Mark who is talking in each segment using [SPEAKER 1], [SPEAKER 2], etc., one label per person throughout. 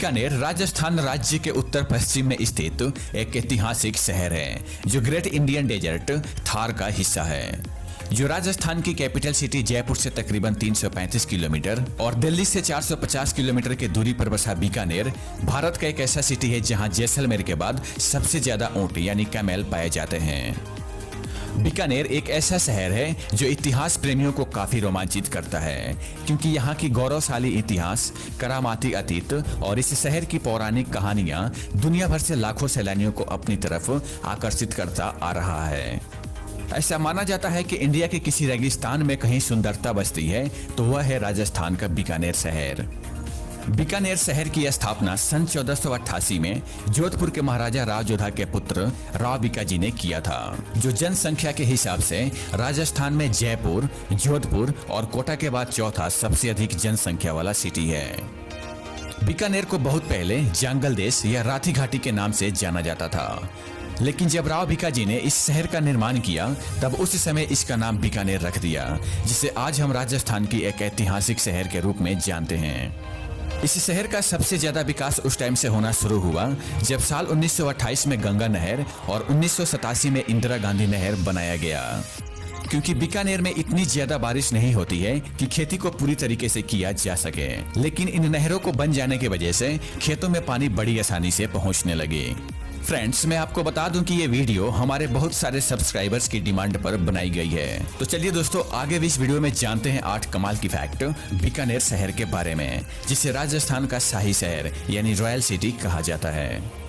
[SPEAKER 1] बीकानेर राजस्थान राज्य के उत्तर पश्चिम में स्थित एक ऐतिहासिक शहर है जो ग्रेट इंडियन डेजर्ट थार का हिस्सा है। जो राजस्थान की कैपिटल सिटी जयपुर से तकरीबन 335 किलोमीटर और दिल्ली से 450 किलोमीटर की दूरी पर बसा बीकानेर भारत का एक ऐसा सिटी है जहां जैसलमेर के बाद सबसे ज्यादा ऊंट यानी कैमेल पाए जाते हैं। बीकानेर एक ऐसा शहर है जो इतिहास प्रेमियों को काफी रोमांचित करता है, क्योंकि यहाँ की गौरवशाली इतिहास, करामाती अतीत और इस शहर की पौराणिक कहानियां दुनिया भर से लाखों सैलानियों को अपनी तरफ आकर्षित करता आ रहा है। ऐसा माना जाता है कि इंडिया के किसी रेगिस्तान में कहीं सुंदरता बसती है तो वह है राजस्थान का बीकानेर शहर। बीकानेर शहर की स्थापना सन 1488 में जोधपुर के महाराजा राव जोधा के पुत्र राव बीकाजी ने किया था, जो जनसंख्या के हिसाब से राजस्थान में जयपुर, जोधपुर और कोटा के बाद चौथा सबसे अधिक जनसंख्या वाला सिटी है। बीकानेर को बहुत पहले जंगल देश या राथी घाटी के नाम से जाना जाता था, लेकिन जब राव बीकाजी ने इस शहर का निर्माण किया तब उस समय इसका नाम बीकानेर रख दिया, जिसे आज हम राजस्थान की एक ऐतिहासिक शहर के रूप में जानते हैं। इस शहर का सबसे ज्यादा विकास उस टाइम से होना शुरू हुआ जब साल 1928 में गंगा नहर और 1987 में इंदिरा गांधी नहर बनाया गया, क्योंकि बीकानेर में इतनी ज्यादा बारिश नहीं होती है कि खेती को पूरी तरीके से किया जा सके, लेकिन इन नहरों को बन जाने की वजह से खेतों में पानी बड़ी आसानी से पहुंचने लगे। फ्रेंड्स, मैं आपको बता दूं कि ये वीडियो हमारे बहुत सारे सब्सक्राइबर्स की डिमांड पर बनाई गई है। तो चलिए दोस्तों, आगे भी इस वीडियो में जानते हैं 8 कमाल की फैक्ट बीकानेर शहर के बारे में, जिसे राजस्थान का शाही शहर यानी रॉयल सिटी कहा जाता है।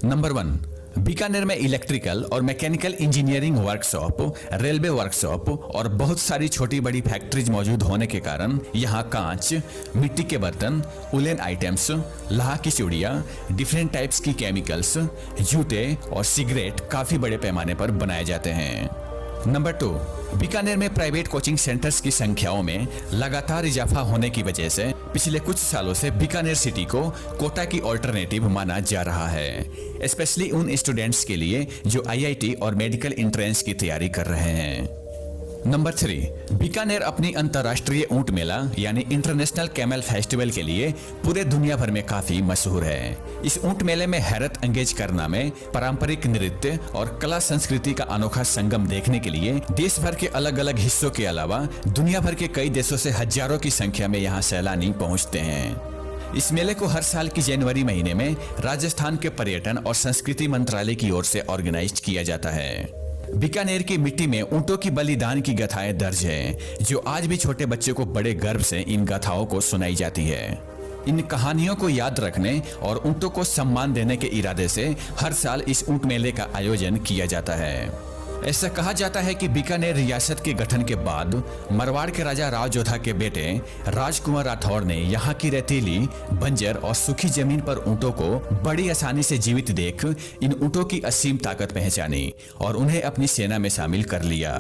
[SPEAKER 1] नंबर 1, बीकानेर में इलेक्ट्रिकल और mechanical engineering workshop, railway workshop और बहुत सारी छोटी बड़ी फैक्ट्रीज मौजूद होने के कारण यहाँ कांच, मिट्टी के बर्तन, उलेन आइटम्स, लाह की चूड़ियाँ, डिफरेंट टाइप्स की केमिकल्स, जूते और सिगरेट काफी बड़े पैमाने पर बनाए जाते हैं। नंबर 2, बीकानेर में प्राइवेट कोचिंग सेंटर्स की संख्याओं में लगातार इजाफा होने की वजह से पिछले कुछ सालों से बीकानेर सिटी को कोटा की ऑल्टरनेटिव माना जा रहा है, स्पेशली उन स्टूडेंट्स के लिए जो आईआईटी और मेडिकल एंट्रेंस की तैयारी कर रहे हैं। नंबर 3, बीकानेर अपनी अंतर्राष्ट्रीय ऊंट मेला यानी इंटरनेशनल कैमल फेस्टिवल के लिए पूरे दुनिया भर में काफी मशहूर है। इस ऊंट मेले में हैरत अंगेज करना में पारंपरिक नृत्य और कला संस्कृति का अनोखा संगम देखने के लिए देश भर के अलग अलग हिस्सों के अलावा दुनिया भर के कई देशों से हजारों की संख्या में यहाँ सैलानी पहुँचते हैं। इस मेले को हर साल की जनवरी महीने में राजस्थान के पर्यटन और संस्कृति मंत्रालय की ओर से ऑर्गेनाइज किया जाता है। बीकानेर की मिट्टी में ऊंटों की बलिदान की गाथाएं दर्ज हैं, जो आज भी छोटे बच्चे को बड़े गर्व से इन गाथाओं को सुनाई जाती है। इन कहानियों को याद रखने और ऊंटों को सम्मान देने के इरादे से हर साल इस ऊंट मेले का आयोजन किया जाता है। ऐसा कहा जाता है कि बीकानेर रियासत के गठन के बाद मारवाड़ के राजा राव जोधा के बेटे राजकुमार राठौर ने यहाँ की रेतीली, बंजर और सूखी जमीन पर ऊंटों को बड़ी आसानी से जीवित देख इन ऊंटों की असीम ताकत पहचानी और उन्हें अपनी सेना में शामिल कर लिया।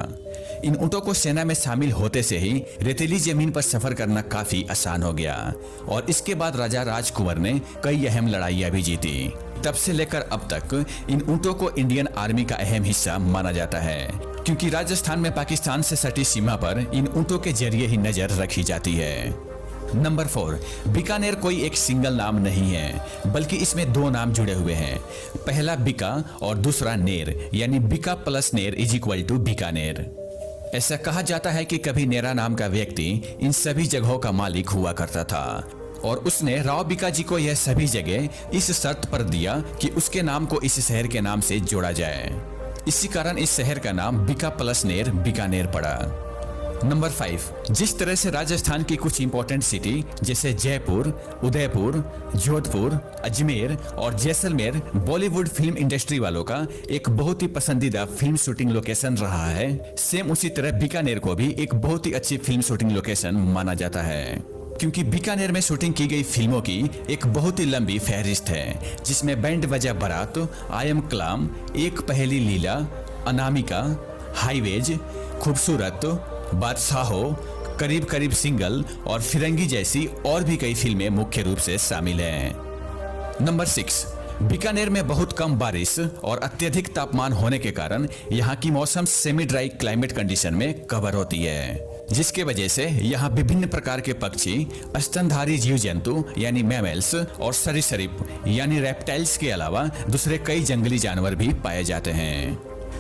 [SPEAKER 1] इन ऊंटों को सेना में शामिल होते से ही रेतीली जमीन पर सफर करना काफी आसान हो गया और इसके बाद राजा राजकुमार ने कई अहम लड़ाइयां भी जीती। तब से लेकर अब तक इन ऊंटों को इंडियन आर्मी का अहम हिस्सा माना जाता है, क्योंकि राजस्थान में पाकिस्तान से सटी सीमा पर इन ऊंटों के जरिए ही नजर रखी जाती है। नंबर 4, बीकानेर कोई एक सिंगल नाम नहीं है, बल्कि इसमें 2 नाम जुड़े हुए हैं। पहला बीका और दूसरा नेर, यानी Bika plus Ner is equal to Bikaner. ऐसा कहा जाता है कि कभी नेरा नाम का व्यक्ति इन सभी जगहों का मालिक हुआ करता था और उसने राव बीकाजी को यह सभी जगह इस शर्त पर दिया कि उसके नाम को इस शहर के नाम से जोड़ा जाए। इसी कारण इस शहर का नाम बीका प्लस नेर बीकानेर पड़ा। नंबर 5, जिस तरह से राजस्थान की कुछ इंपॉर्टेंट सिटी जैसे जयपुर, उदयपुर, जोधपुर, अजमेर और जैसलमेर बॉलीवुड फिल्म इंडस्ट्री वालों का एक बहुत ही पसंदीदा फिल्म शूटिंग लोकेशन रहा है, सेम उसी तरह बीकानेर को भी एक बहुत ही अच्छी फिल्म शूटिंग लोकेशन माना जाता है। क्योंकि बीकानेर में शूटिंग की गई फिल्मों की एक बहुत ही लंबी फहरिस्त है, जिसमें बैंड बजा बारात, आई एम क्लाम, एक पहेली लीला, अनामिका, हाईवेज, खूबसूरत, बादशाहो, करीब करीब सिंगल और फिरंगी जैसी और भी कई फिल्में मुख्य रूप से शामिल हैं। नंबर 6, बीकानेर में बहुत कम बारिश और अत्यधिक तापमान होने के कारण यहाँ की मौसम सेमी ड्राई क्लाइमेट कंडीशन में कवर होती है, जिसके वजह से यहाँ विभिन्न प्रकार के पक्षी, स्तनधारी जीव जंतु यानी मैमल्स और सरीसृप यानी रेप्टाइल्स के अलावा दूसरे कई जंगली जानवर भी पाए जाते हैं।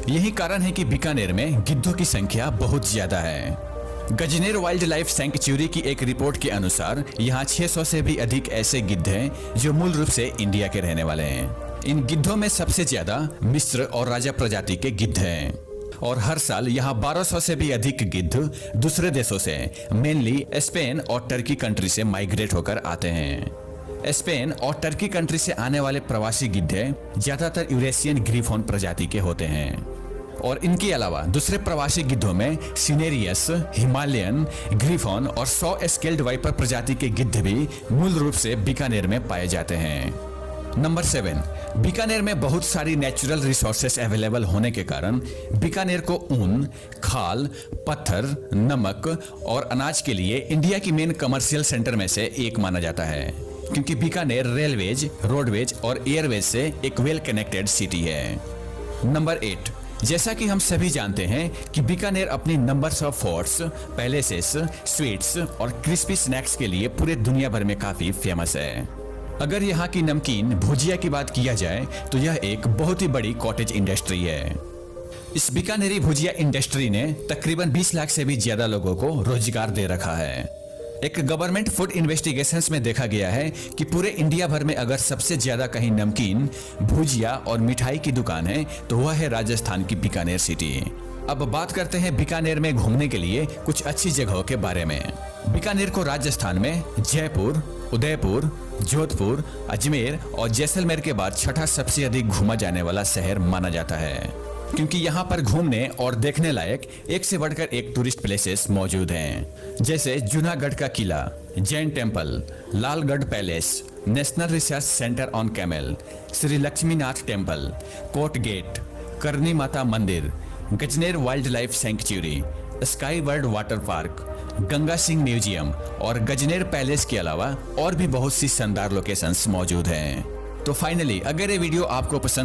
[SPEAKER 1] यही कारण है कि बीकानेर में गिद्धों की संख्या बहुत ज्यादा है। गजनेर वाइल्ड लाइफ सैंक्चुरी की एक रिपोर्ट के अनुसार यहाँ 600 से भी अधिक ऐसे गिद्ध हैं जो मूल रूप से इंडिया के रहने वाले हैं। इन गिद्धों में सबसे ज्यादा मिस्र और राजा प्रजाति के गिद्ध हैं और हर साल यहाँ 1200 से भी अधिक गिद्ध दूसरे देशों से, मेनली स्पेन और टर्की कंट्री से माइग्रेट होकर आते हैं। स्पेन और टर्की कंट्री से आने वाले प्रवासी गिद्ध ज्यादातर यूरेशियन ग्रीफोन प्रजाति के होते हैं और इनके अलावा दूसरे प्रवासी गिद्धों में सिनेरियस, हिमालयन, ग्रीफोन और 100 स्केल्ड वाइपर प्रजाति के गिद्ध भी मूल रूप से बीकानेर में पाए जाते हैं। नंबर 7, बीकानेर में बहुत सारी नेचुरल रिसोर्सेस अवेलेबल होने के कारण बीकानेर को ऊन, खाल, पत्थर, नमक और अनाज के लिए इंडिया की मेन कमर्शियल सेंटर में से एक माना जाता है, क्योंकि बीकानेर रेलवेज, रोडवेज और एयरवेज से एक वेल कनेक्टेड सिटी है। नंबर 8, जैसा कि हम सभी जानते हैं कि बीकानेर अपनी numbers of forts, palaces, sweets और क्रिस्पी स्नैक्स के लिए पूरे दुनिया भर में काफी फेमस है। अगर यहाँ की नमकीन भुजिया की बात किया जाए तो यह एक बहुत ही बड़ी कॉटेज इंडस्ट्री है। इस बीकानेरी भुजिया इंडस्ट्री ने तकरीबन 20 लाख से भी ज्यादा लोगों को रोजगार दे रखा है। एक गवर्नमेंट फूड इन्वेस्टिगेशंस में देखा गया है कि पूरे इंडिया भर में अगर सबसे ज्यादा कहीं नमकीन, भुजिया और मिठाई की दुकान है तो वह है राजस्थान की बीकानेर सिटी। अब बात करते हैं बीकानेर में घूमने के लिए कुछ अच्छी जगहों के बारे में। बीकानेर को राजस्थान में जयपुर, उदयपुर, जोधपुर, अजमेर और जैसलमेर के बाद छठा सबसे अधिक घूमा जाने वाला शहर माना जाता है, क्योंकि यहाँ पर घूमने और देखने लायक एक से बढ़कर एक टूरिस्ट प्लेसेस मौजूद हैं, जैसे जूनागढ़ का किला, Jain temple, Lalgarh palace, national research centre on camel, Shri Laxminath temple, Kote gate, Karni Mata Mandir, Gajner wildlife sanctuary, sky world water park, Ganga Singh museum और गजनेर पैलेस के अलावा और भी बहुत सी शानदार लोकेशंस मौजूद हैं। तो फाइनली अगर ये वीडियो आपको पसंद